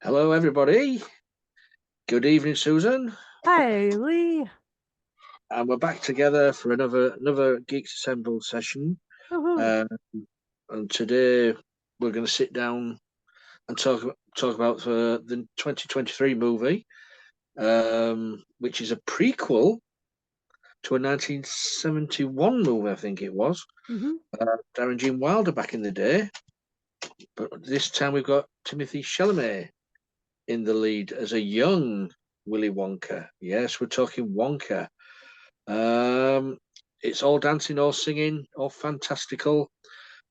Hello, everybody. Good evening, Susan. Hi, Lee. And we're back together for another Geeks Assembled session. Woohoo. Uh, and today we're going to sit down and talk about the 2023 movie, which is a prequel to a 1971 movie, I think it was, hmm starring Gene Wilder back in the day. But this time we've got Timothy Chalamet in the lead as a young Willy Wonka. Yes, we're talking Wonka. Um, it's all dancing, all singing, all fantastical,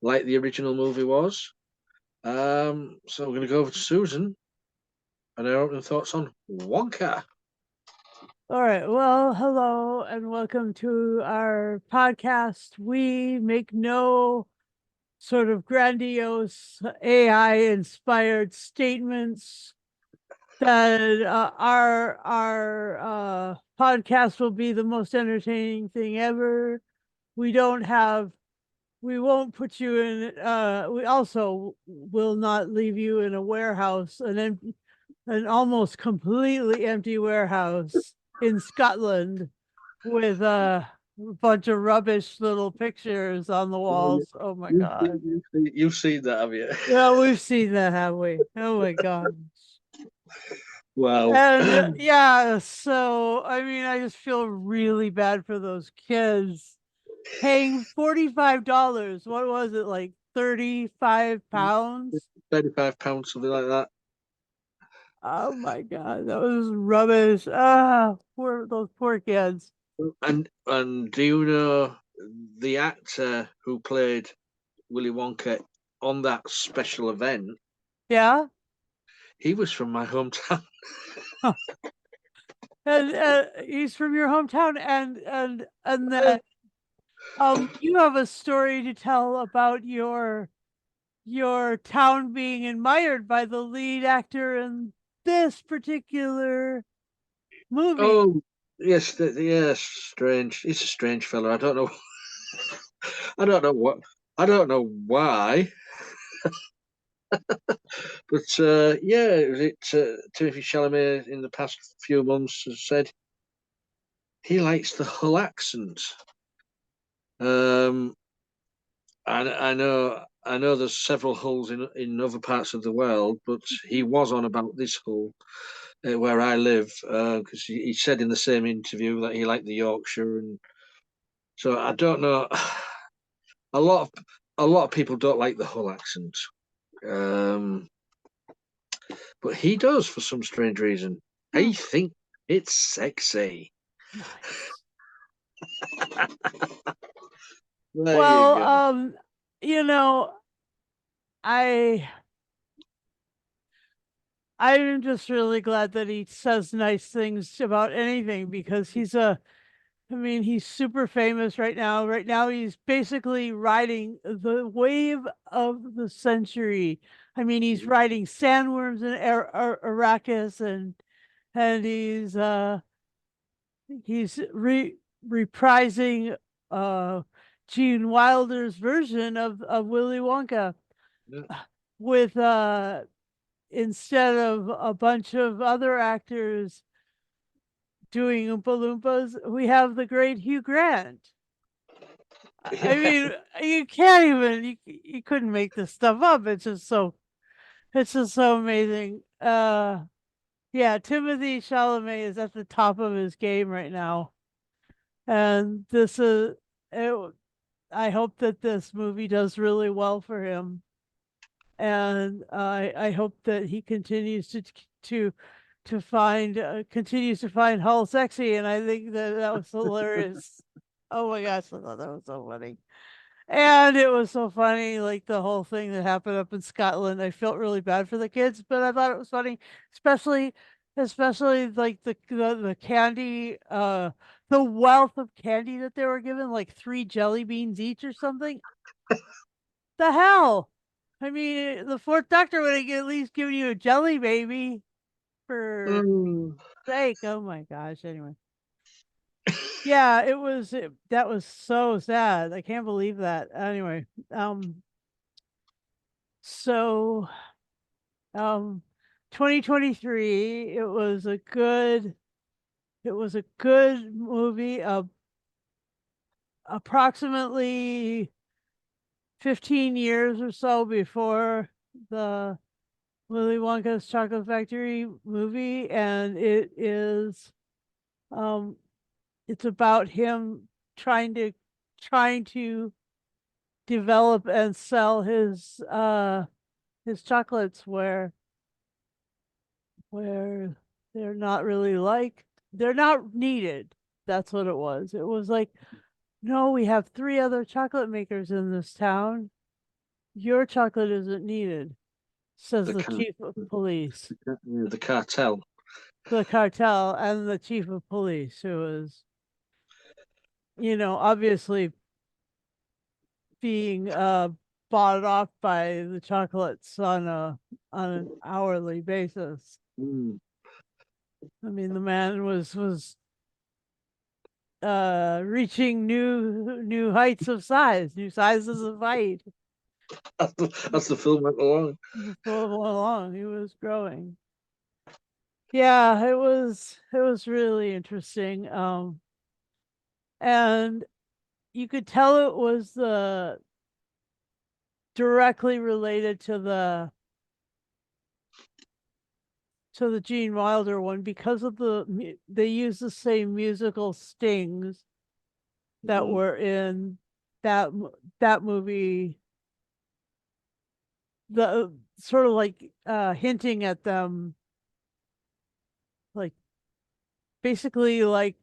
like the original movie was. So we're going to go over to Susan and her opening thoughts on Wonka. All right. Well, hello and welcome to our podcast. We make no sort of grandiose AI inspired statements that our podcast will be the most entertaining thing ever. We don't have we won't put you in we also will not leave you in a warehouse an almost completely empty warehouse in Scotland with a bunch of rubbish little pictures on the walls. Oh my God. You've seen that, have you? Well, we've seen that, have we? Oh my God. Wow. And yeah, so I mean, I just feel really bad for those kids paying $45. What was it, like 35 pounds? £35, something like that. Oh my God, that was rubbish. Ah, poor those poor kids. And do you know the actor who played Willy Wonka on that special event? Yeah. He was from my hometown. Huh. And he's from your hometown, and then you have a story to tell about your town being admired by the lead actor in this particular movie. Oh, yes, yes, strange. He's a strange fellow. I don't know. I don't know what. I don't know why, but yeah, Timothy Chalamet in the past few months has said he likes the Hull accent. Um, I know there's several hulls in other parts of the world, but he was on about this hull where I live because he said in the same interview that he liked the Yorkshire, and so I don't know. A lot of a lot of people don't like the Hull accent, um, but he does for some strange reason. I Hmm, think it's sexy. nice. There you Well, go. you know, I I'm just really glad that he says nice things about anything because I mean, he's super famous right now. Right now, he's basically riding the wave of the century. I mean, he's riding sandworms and Arrakis, and he's reprising uh Gene Wilder's version of Willy Wonka Yeah. with instead of a bunch of other actors doing Oompa Loompas, we have the great Hugh Grant. I mean, you can't even you couldn't make this stuff up. It's just so amazing. Yeah, Timothy Chalamet is at the top of his game right now. And this is it, I hope that this movie does really well for him. And I hope that he continues to continues to find Hull sexy, and I think that that was hilarious. Oh my gosh, I thought that was so funny. And it was so funny, like the whole thing that happened up in Scotland. I felt really bad for the kids, but I thought it was funny, especially especially like the candy, the wealth of candy that they were given, like three jelly beans each or something. The hell? I mean, the fourth doctor would have at least given you a jelly baby for Mm. sake. Oh my gosh. Anyway. Yeah, that was so sad. I can't believe that. Anyway, so um 2023. It was a good movie. Approximately 15 years or so before the Willy Wonka's Chocolate Factory movie, and um it's about him trying to develop and sell his chocolates where they're not really like they're not needed. That's what it was. It was like, no, we have three other chocolate makers in this town. Your chocolate isn't needed, says The the car, chief of police. the cartel. The cartel and the chief of police, who was, obviously being bought off by the chocolates on an hourly basis. Mm. I mean, the man was reaching new heights of size, new sizes of height. As the film went along. Before along, he was growing. Yeah, it was really interesting. And you could tell it was directly related to the Gene Wilder one because of they use the same musical stings that Mm. were in that movie, the sort of like hinting at them, like basically like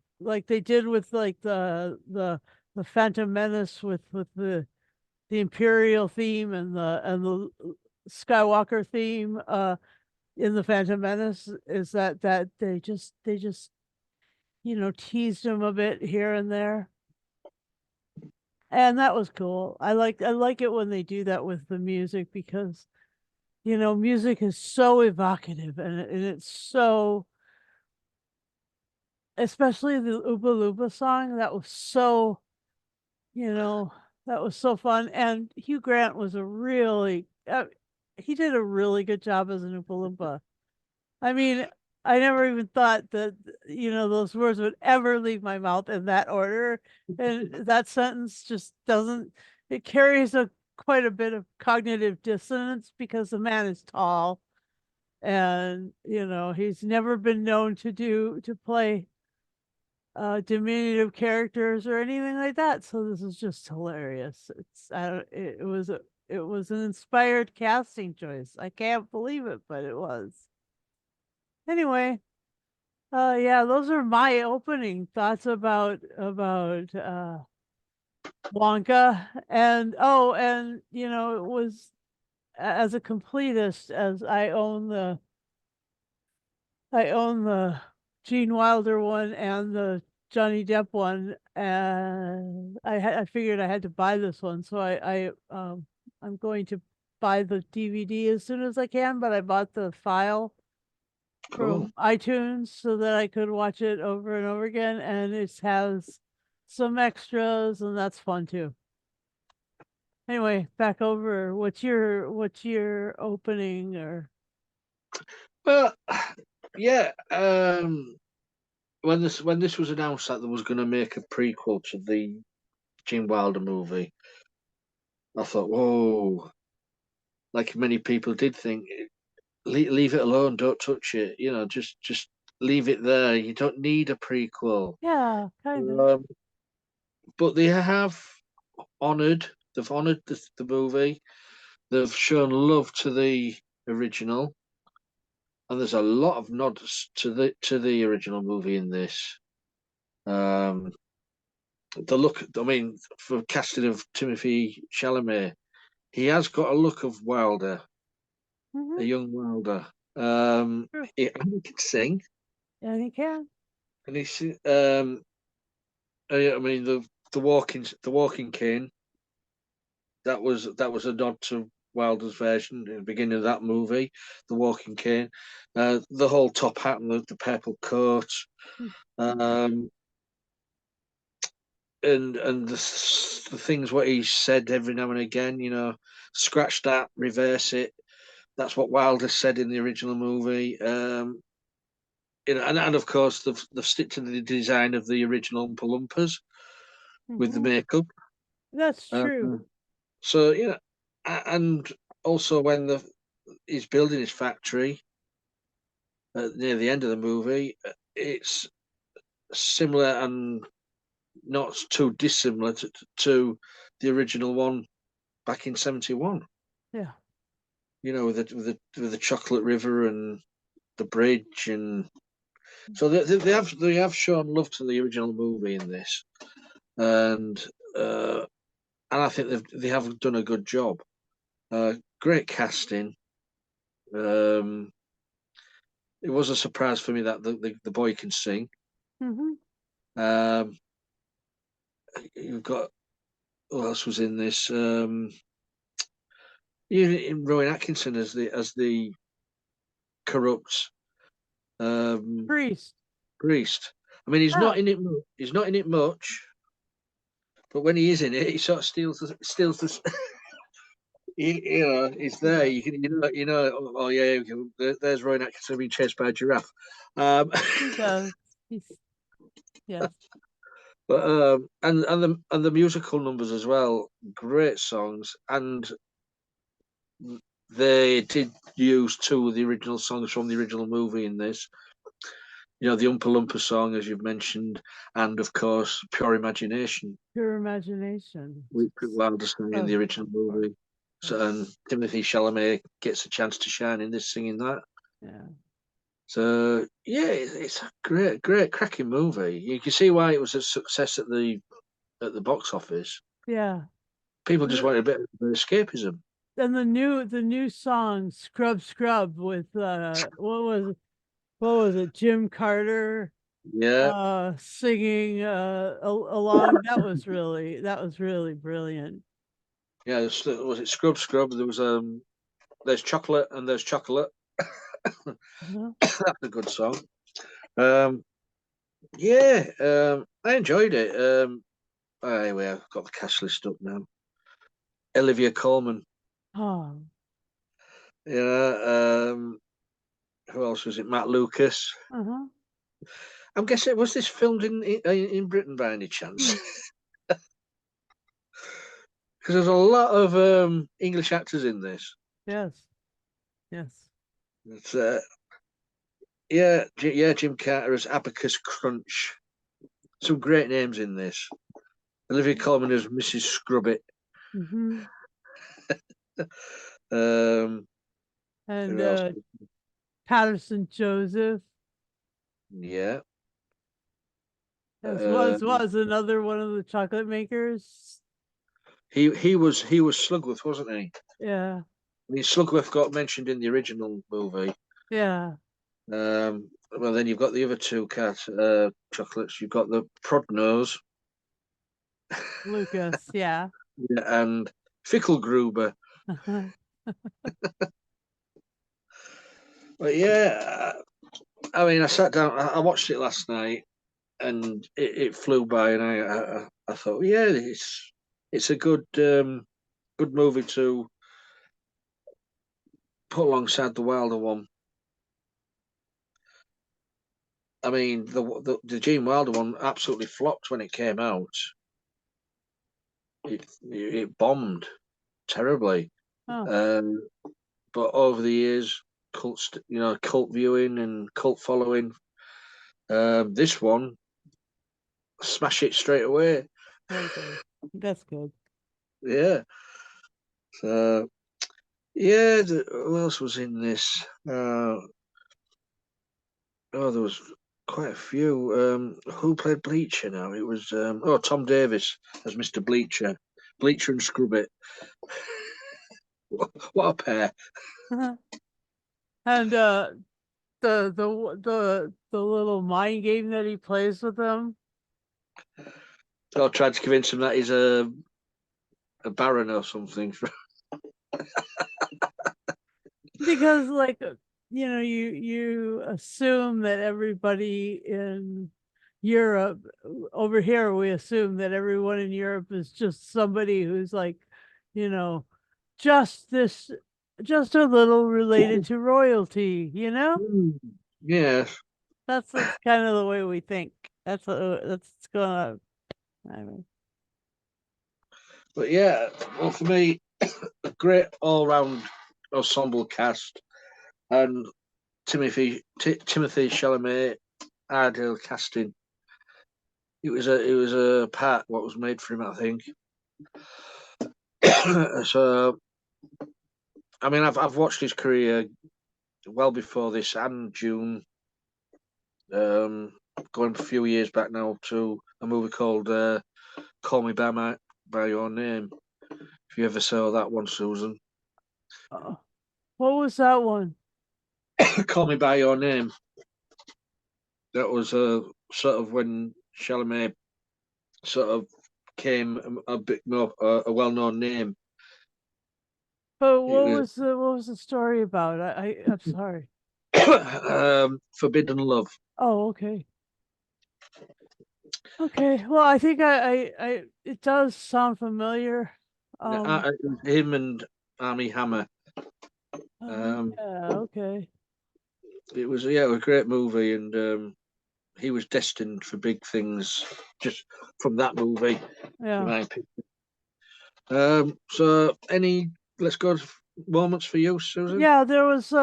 they did with like the Phantom Menace with the Imperial theme and the Skywalker theme in the Phantom Menace, is that they just teased him a bit here and there. And that was cool. I like it when they do that with the music because music is so evocative, and it's so, especially the Oompa Loompa song, you know that was so fun. And Hugh Grant was he did a really good job as an Oompa Loompa. I mean, I never even thought that those words would ever leave my mouth in that order, and that sentence just doesn't. It carries a quite a bit of cognitive dissonance because the man is tall, and he's never been known to play diminutive characters or anything like that. So this is just hilarious. It's I don't, it was an inspired casting choice. I can't believe it, but it was. Anyway, yeah, those are my opening thoughts about Wonka. And it was, as a completist, as I own the Gene Wilder one and the Johnny Depp one, and I figured I had to buy this one, so I'm going to buy the DVD as soon as I can, but I bought the file Oh, from iTunes so that I could watch it over and over again, and it has some extras, and that's fun too. Anyway, back over. What's your opening or? well, yeah. When this was announced that there was going to make a prequel to the Gene Wilder movie, I thought, whoa. Like many people did think, leave it alone, don't touch it. Just leave it there. You don't need a prequel. Yeah, kind of. Um, but they have honoured. They've honoured the movie. They've shown love to the original, and there's a lot of nods to the original movie in this. Um, the look, I mean, for casting of Timothy Chalamet, he has got a look of Wilder, Hmm. a young Wilder. True. And he can sing, And you can. and I mean, the walking cane. That was a nod to Wilder's version in the beginning of that movie, the walking cane. The whole top hat and the purple coat. Mm. Um, and the things what he said every now and again, scratch that, reverse it. That's what Wilder said in the original movie. And of course they've stick to the design of the original Oompa Loompas with the Mhm. makeup. That's true. So and also when he's building his factory near the end of the movie, it's similar and not too dissimilar to the original one back in '71. Yeah. With the chocolate river and the bridge, and so they have shown love to the original movie in this, and uh, and I think they have done a good job. Great casting. Um, it was a surprise for me that the boy can sing. Hmm. Um, you've got who else was in this? Rowan Atkinson as the corrupt um, Priest. priest. I mean, he's Oh, not in it. He's not in it much, but when he is in it, he sort of steals the. He's there. yeah. You know. Oh yeah, there's Rowan Atkinson being chased by a giraffe. Um, He does. He's yes. but and the musical numbers as well, great songs, and they did use two of the original songs from the original movie in this. The Oompa Loompa song, as you've mentioned, and of course, Pure Imagination, Pure imagination. which Wilder sang in Oh, the original movie. yes. So, and Timothy Chalamet gets a chance to shine in this singing that. Yeah. So yeah, it's a great cracking movie. You can see why it was a success at the box office. Yeah. People just The- wanted a bit of escapism. And the new song Scrub Scrub with what was it, Jim Carter Yeah, singing along. That was really brilliant. yeah. Was it Scrub Scrub? There's chocolate and there's chocolate. Uh-huh. That's a good song. Um, yeah, I enjoyed it. Anyway, I've got the cast list up now. Olivia Colman. Oh, Who else was it? Matt Lucas. uh-huh. I'm guessing, was this filmed in Britain by any chance? Hmm. Because there's a lot of English actors in this. Yes. Yes. It's, yeah, Jim Carter as Abacus Crunch. Some great names in this. Olivia Colman as Mrs. Scrubbit. Hmm. Um, And who else? Patterson Joseph Yeah. as Um, was another one of the chocolate makers. he was Slugworth, wasn't he? Yeah. I mean, Slugworth got mentioned in the original movie. Yeah. Well, then you've got the other two chocolates. You've got the Prod Nose, Lucas. Yeah. yeah, and Fickelgruber. But yeah, I mean, I sat down, I watched it last night, and it flew by, and I thought, yeah, it's a good movie to put alongside the Wilder one. I mean, the Gene Wilder one absolutely flopped when it came out. It bombed terribly. Oh, Um, but over the years, cult viewing and cult following. This one, smash it straight away. okay. That's good. Yeah. So yeah, who else was in this? There was quite a few. Who played Bleacher now? It was Tom Davis as Mr. Bleacher. Bleacher and Scrubbit. What a pair. And the little mind game that he plays with them. I tried to convince him that he's a baron or something. Because you assume that everybody in Europe, over here we assume that everyone in Europe is just somebody who's like, you know just just a little related to royalty, you know? Mm. Yes, That's kind of the way we think. That's gonna. I mean, but yeah, well, for me, a great all-round ensemble cast, and Timothy Chalamet, ideal casting. It was a part what was made for him, I think. So, I mean, I've watched his career well before this and June. Going a few years back now to a movie called "Call Me by Your Name." If you ever saw that one, Susan, uh, what was that one? "Call Me by Your Name." That was sort of when Chalamet sort of came a bit more a well-known name. But It was what was the story about? I'm sorry. Forbidden Love. Oh, okay. Okay. Well, I think I it does sound familiar. Um, It was him and Army Hammer. Um, yeah, okay. it was yeah, it was a great movie, and he was destined for big things just from that movie, in Yeah. my opinion. So any let's go to moments for you, Susan. Yeah, there was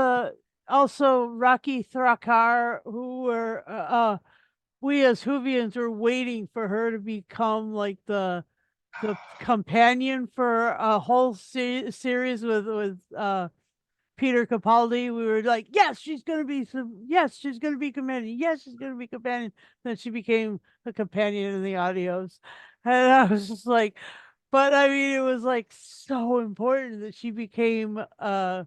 also Rocky Thrakar who were we as Whovians were waiting for her to become like the companion for a whole series with Peter Capaldi. We were like, yes, she's gonna be yes, she's gonna be companion. Yes, she's gonna be companion. Then she became a companion in the audios, and I was just like, but I mean, it was like so important that she became a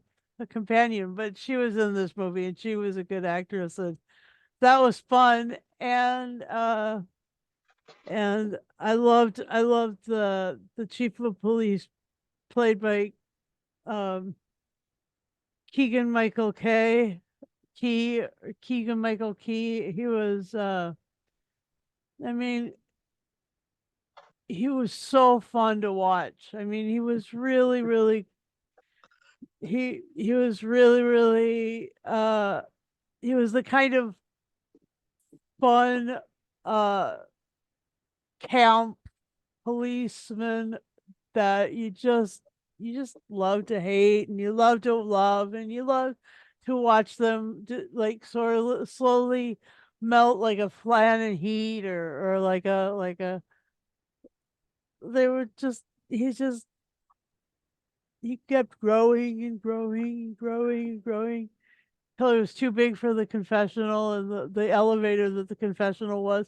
companion. But she was in this movie, and she was a good actress, and that was fun. And I loved the chief of police played by um Keegan-Michael Key Keegan-Michael Key. He was I mean, he was so fun to watch. I mean, he was really he was really he was the kind of fun uh camp policeman that you just love to hate and you love to love and you love to watch them like sort of slowly melt like a flan in heat or like a they were just he's just he kept growing and growing and growing and growing till it was too big for the confessional and the elevator that the confessional was.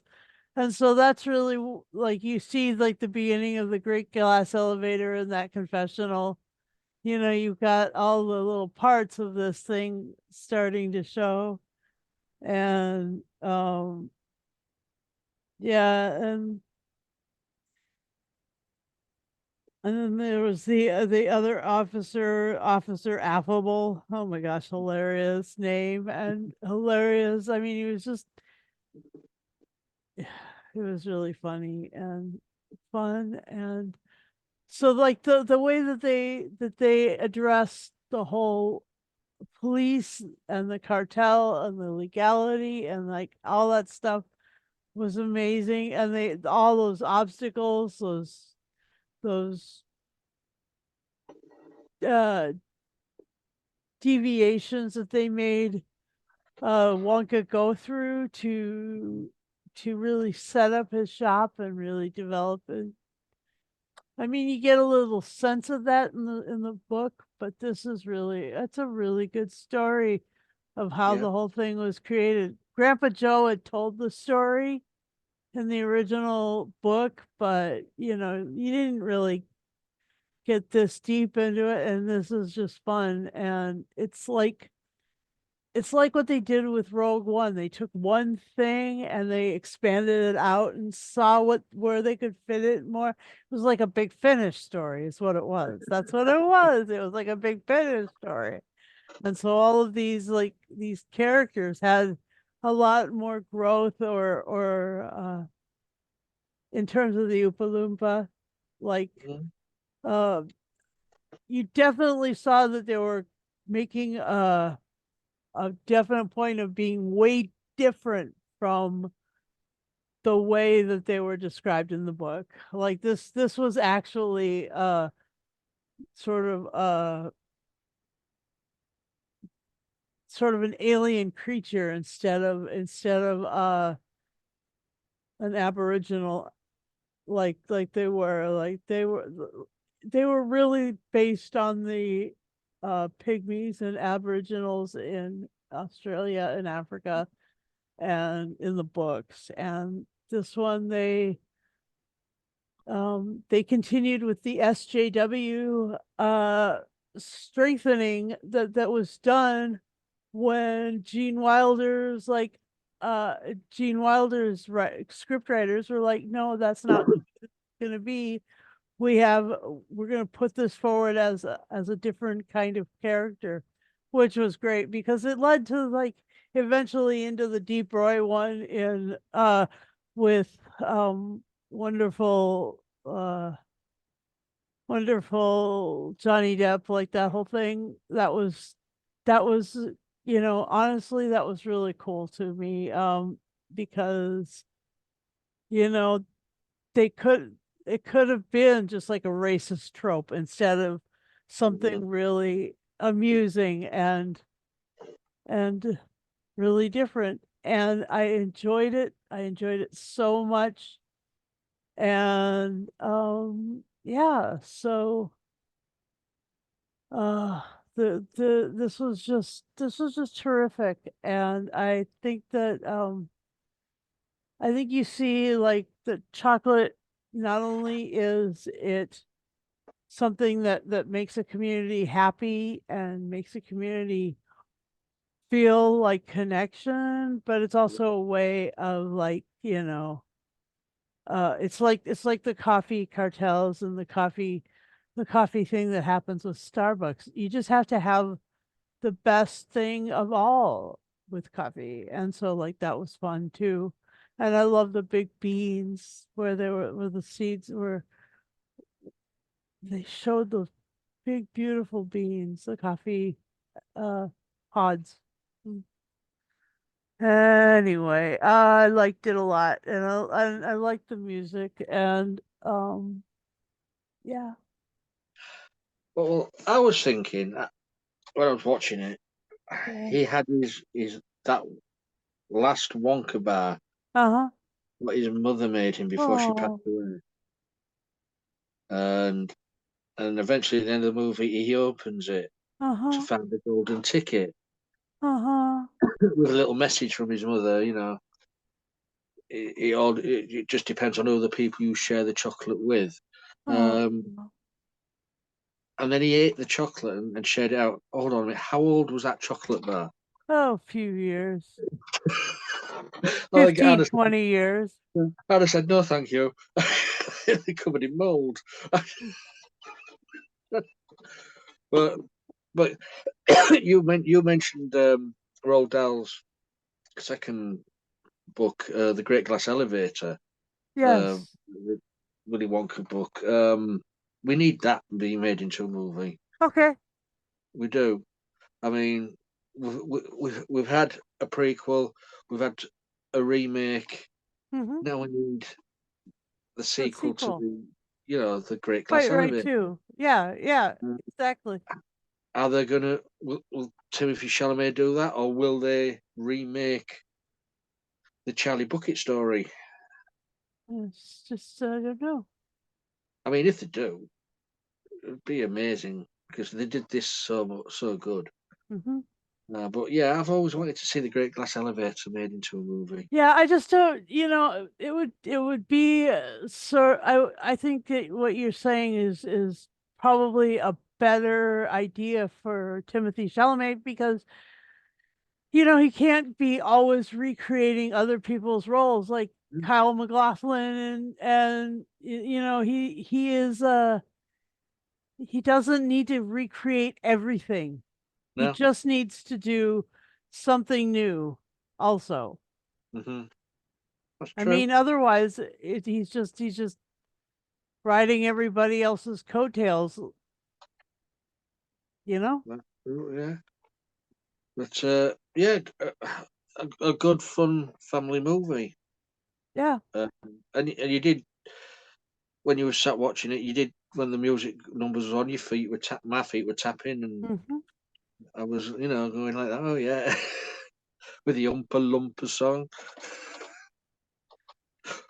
And so that's really like you see like the beginning of the great glass elevator in that confessional. You know, you've got all the little parts of this thing starting to show. And yeah, and then there was the other officer, Officer Affable. Oh my gosh, hilarious name and hilarious. I mean, he was just it was really funny and fun. And so like the way that they address the whole police and the cartel and the legality and like all that stuff was amazing. And they all those obstacles, those uh deviations that they made Wonka go through to really set up his shop and really develop it. I mean, you get a little sense of that in the book, but this is really it's a really good story of how Yeah, the whole thing was created. Grandpa Joe had told the story in the original book, but you know, you didn't really get this deep into it, and this is just fun. And it's like what they did with Rogue One. They took one thing and they expanded it out and saw what where they could fit it more. It was like a Big Finish story, is what it was. That's what it was. It was like a Big Finish story. And so all of these characters had a lot more growth or in terms of the Oompa Loompa, like mm, uh you definitely saw that there were making a definite point of being way different from the way that they were described in the book. Like this was actually sort of uh sort of an alien creature instead of an aboriginal, they were really based on the pygmies and aboriginals in Australia and Africa and in the books. And this one they continued with the SJW strengthening that was done when Gene Wilder's script writers were like, no, that's not going to be. We're going to put this forward as a different kind of character, which was great because it led to like eventually into the Deep Roy one in with wonderful wonderful Johnny Depp, like that whole thing. That was honestly that was really cool to me because you know they could it could have been just like a racist trope instead of Mhm. something really amusing and really different. And I enjoyed it so much. And yeah, so uh this was just terrific. And I think you see like the chocolate, not only is it something that makes a community happy and makes a community feel like connection, but it's also a way of like, it's like the coffee cartels and the coffee thing that happens with Starbucks. You just have to have the best thing of all with coffee. And so like that was fun too. And I love the big beans where the seeds were, they showed those big beautiful beans, the coffee uh pods. Mm. Anyway, I liked it a lot, and I liked the music, and yeah. Well, I was thinking when I was watching it, Yeah. he had his that last Wonka bar Uh-huh. what his mother made him before she passed Oh. away, and eventually at the end of the movie he opens it to Uh-huh. find the golden ticket Uh-huh. with a little message from his mother. It just depends on who the people you share the chocolate with. Oh. Um, and then he ate the chocolate and shared it out. Hold on a minute, how old was that chocolate bar? Oh, a few years. Like, 15, 20 years. I'd have said no, thank you. They're covered in mold. But but you mentioned Roald Dahl's second book, The Great Glass Elevator, Yes. the Willy Wonka book. We need that being made into a movie. Okay. We do. I mean, we've had a prequel, we've had a remake. Mm-hmm. Now we need the The sequel to sequel. the Great Glass Quite right Elevator. too. Yeah, yeah, exactly. Are they gonna will Timothy Chalamet do that, or will they remake the Charlie Bucket story? It's just I don't know. I mean, if they do, it'd be amazing because they did this so good. Mm-hmm. But yeah, I've always wanted to see the Great Glass Elevator made into a movie. Yeah, I just don't, it would be so I think that what you're saying is probably a better idea for Timothy Chalamet because he can't be always recreating other people's roles like Mm. Kyle MacLachlan and he doesn't need to recreate everything. He No, just needs to do something new also. hmm that's I true. mean, otherwise, he's just riding everybody else's coattails, you know? Yeah, but yeah, a good fun family movie. Yeah. And you did when you were sat watching it. You did when the music numbers was on. Your feet were my feet were tapping, and Hmm. I was going like that. Oh yeah, with the Umpa Lumpa song.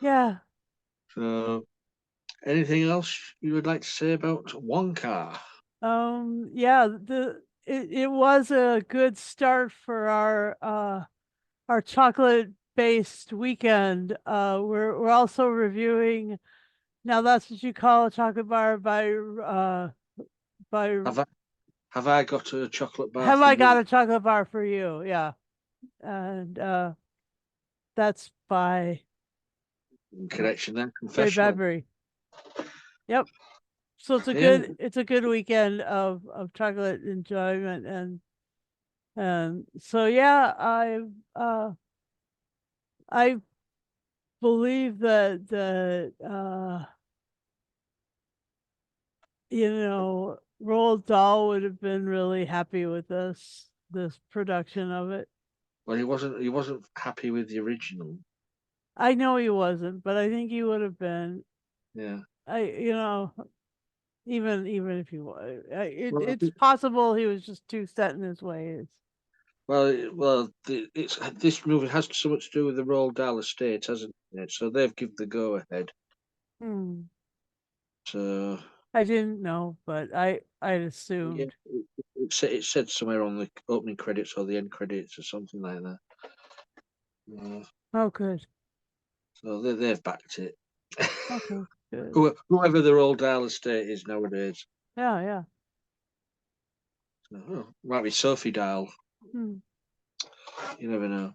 Yeah. So, anything else you would like to say about Wonka? Yeah, it was a good start for our chocolate based weekend. We're also reviewing Now That's What You Call a Chocolate Bar by Have I have I got a chocolate bar Have for I Got you? a Chocolate Bar for You? Yeah. And that's by In connection there, Ray confessional. Bradbury. Yep. So Yeah. it's a good weekend of chocolate enjoyment, and so yeah, I believe that Roald Dahl would have been really happy with this production of it. Well, he wasn't happy with the original. I know he wasn't, but I think he would have been. Yeah. I you know even if he was, Well, it's possible he was just too set in his ways. it's this movie has so much to do with the Roald Dahl estate, hasn't it? So they've given the go ahead. Hmm. So I didn't know, but I'd yeah, assumed. it said somewhere on the opening credits or the end credits or something like that. Oh, good. So they've backed it. Okay, good. Whoever the Roald Dahl estate is nowadays. Yeah, yeah. So, might be Sophie Dahl. Hmm. You never know.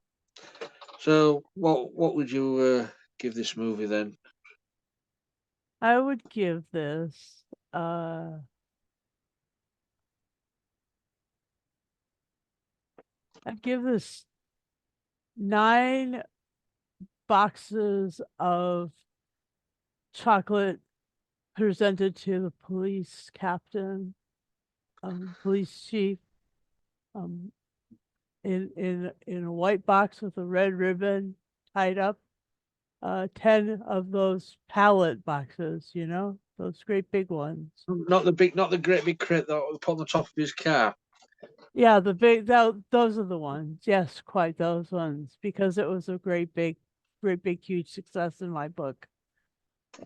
So what would you give this movie then? I would give this uh I'd give this 9 boxes of chocolate presented to the police captain, police chief, um, in a white box with a red ribbon tied up. 10 of those pallet boxes, those great big ones. Not the great big crate that was put on the top of his car. Yeah, those are the ones. Yes, quite those ones, because it was a great big, huge success in my book.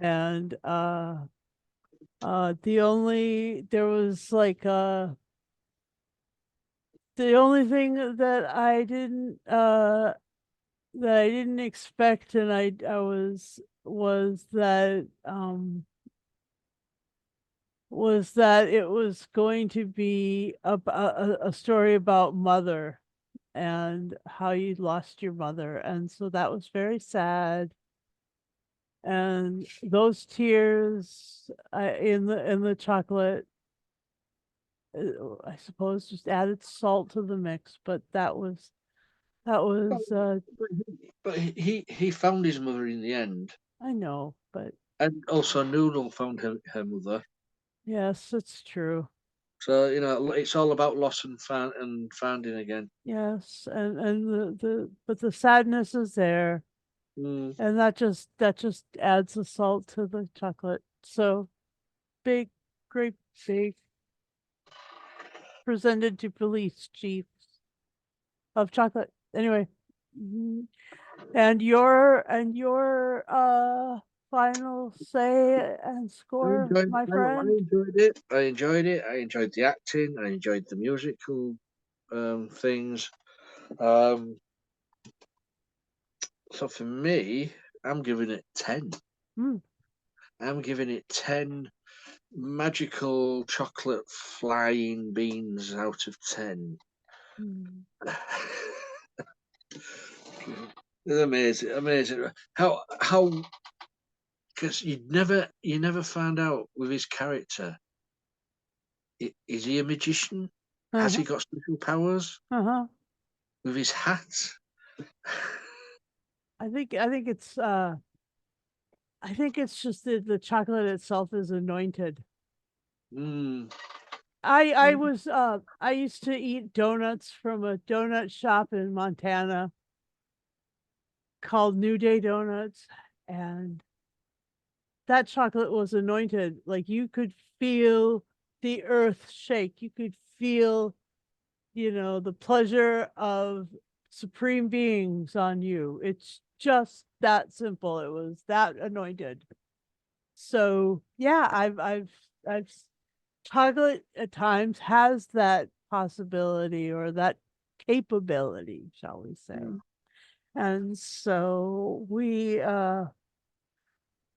And there was like the only thing that I didn't expect, and I was that it was going to be a story about mother and how you lost your mother. And so that was very sad. And those tears in the chocolate, I suppose, just added salt to the mix. But that was But he found his mother in the end, I know, but and also Noodle found her mother. yes, it's true. So it's all about loss and finding again. Yes, and but the sadness is there, Mm. and that just adds the salt to the chocolate. So big, great big, presented to police chiefs of chocolate. Anyway, mhm. And your final say and score, my I friend? enjoyed it. I enjoyed it. I enjoyed the acting. I enjoyed the musical things. Um, so for me, I'm giving it 10. Hmm. I'm giving it 10 magical chocolate flying beans out of 10. Hmm. It's amazing, amazing. How because you never found out with his character. Is he a magician? Has he Uh-huh. got special powers Uh-huh. with his hat? I think it's just that the chocolate itself is anointed. Mm. I used to eat donuts from a donut shop in Montana called New Day Donuts, and that chocolate was anointed. Like you could feel the earth shake. You could feel, the pleasure of supreme beings on you. It's just that simple. It was that anointed. So yeah, I've chocolate at times has that possibility or that capability, shall we say. Mm. And so we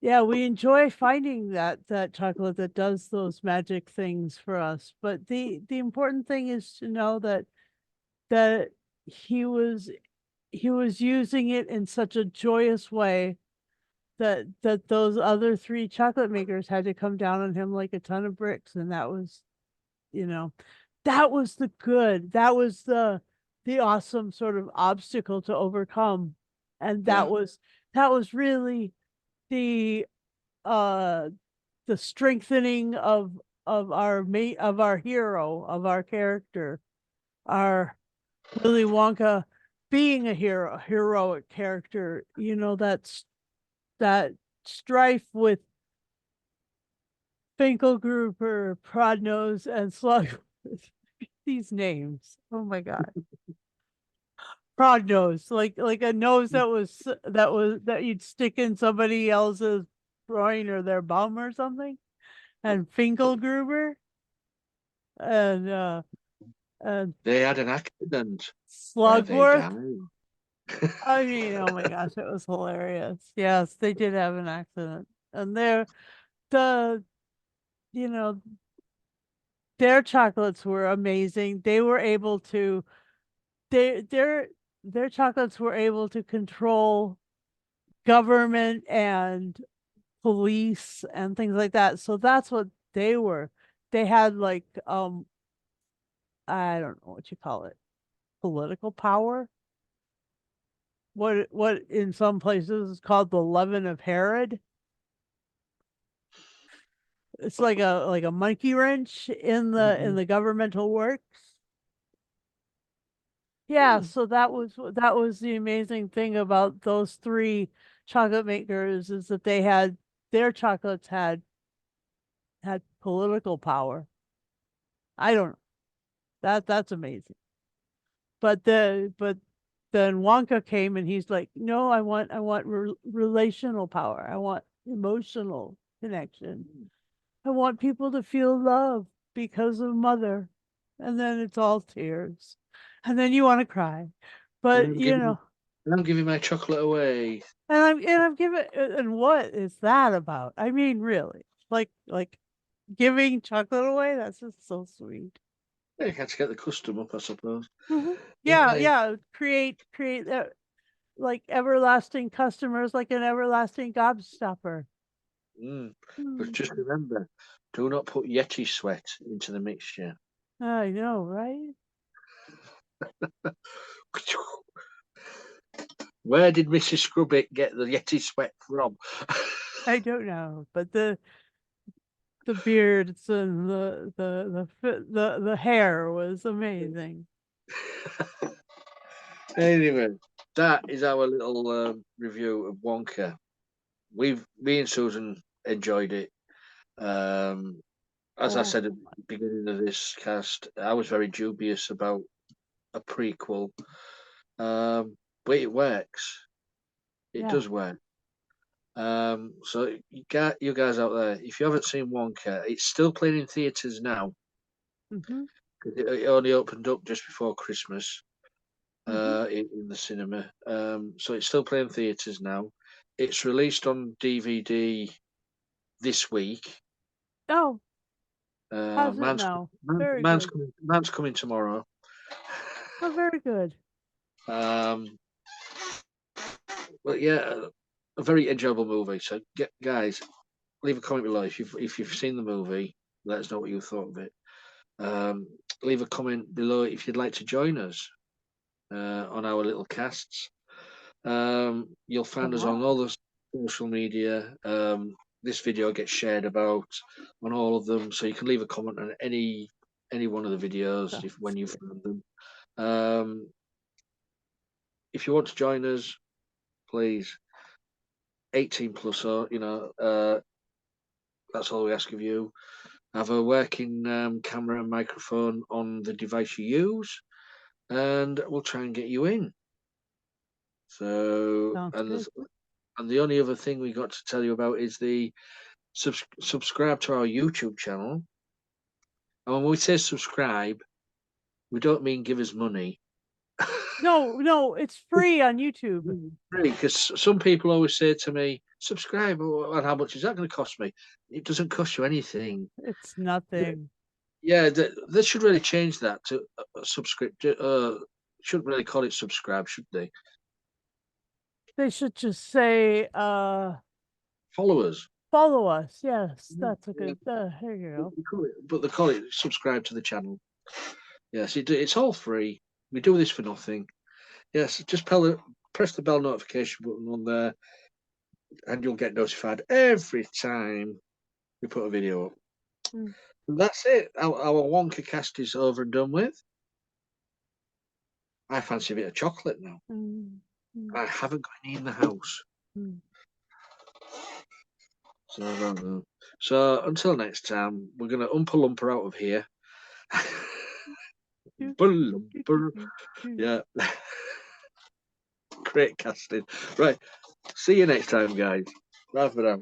enjoy finding that chocolate that does those magic things for us. But the important thing is to know that he was he was using it in such a joyous way that those other three chocolate makers had to come down on him like a ton of bricks, and that was, you know, that was the good. That was the awesome sort of obstacle to overcome. And Yeah. that was really the uh the strengthening of our mate of our hero, of our character, our Willy Wonka being a heroic character, that's that strife with Finkelgruber, Prodnose, and Slug. These names. Oh my god. Prodnose, like a nose that you'd stick in somebody else's groin or their bum or something. And Finkelgruber and and They had an accident where they Slugworth. died. I mean, oh my gosh, it was hilarious. Yes, they did have an accident. And the you know, their chocolates were amazing. They were able to they their chocolates were able to control government and police and things like that. So that's what they were. They had like I don't know what you call it, political power. What in some places is called the leaven of Herod. It's like a monkey wrench in Mhm. the governmental works. Yeah, Mm. so that was the amazing thing about those three chocolate makers is that their chocolates had political power. I don't know. That's amazing. But then Wonka came and he's like, "No, I want relational power. I want emotional connection. I want people to feel love because of mother." And then it's all tears. And then you want to cry. And But, I'm giving, and I'm giving my chocolate away. and I'm giving and what is that about? I mean, really. Like giving chocolate away? That's just so sweet. I had to get the custom up, I suppose. Mhm. Yeah, Yeah. yeah. Create like everlasting customers, like an everlasting gobstopper. Mm. But Hmm. just remember, do not put Yeti sweat into the mixture. I know, right? Where did Mrs. Scrubbit get the Yeti sweat from? I don't know, but the beards and the hair was amazing. Anyway, that is our little review of Wonka. Me and Susan enjoyed it. Um, as I Oh, said at the beginning of this cast, I was very dubious about a prequel, um, but it works. It yeah. does work. So you guys out there, if you haven't seen Wonka, it's still playing in theaters now. Mhm. 'Cause it only opened up just before Christmas Mhm. in the cinema. So it's still playing theaters now. It's released on DVD this week. Oh, Uh, how's it man's now? Very man's good. coming. Man's coming tomorrow. Oh, very good. Um, but yeah, a very enjoyable movie. So guys, leave a comment below if you've seen the movie. Let us know what you thought of it. Um, leave a comment below if you'd like to join us on our little casts. You'll find us on Wow. all the social media. This video gets shared about on all of them, so you can leave a comment on any any one of the videos That's when you good. find them. If you want to join us, please, 18 plus, or that's all we ask of you. Have a working camera and microphone on the device you use, and we'll try and get you in. So, Sounds good. and the only other thing we got to tell you about is the subscribe to our YouTube channel. And when we say subscribe, we don't mean give us money. No, it's free on YouTube. Because some people always say to me, subscribe, and how much is that going to cost me? It doesn't cost you anything. It's nothing. Yeah, they should really change that to subscribe. Shouldn't really call it subscribe, should they? They should just say, Followers. follow us. Yes, that's a Yeah, good, here you go. but they call it subscribe to the channel. Yes, it's all free. We do this for nothing. Yes, just press the bell notification button on there, and you'll get notified every time we put a video up. Mm. That's it. Our Wonka cast is over and done with. I fancy a bit of chocolate now. Mm. Mm. I haven't got any in the house. Mm. So I don't know. So until next time, we're going to Oompa-Loompa out of here. Oompa-Loompa. Yeah. Great casting. Right. See you next time, guys. Bye for now.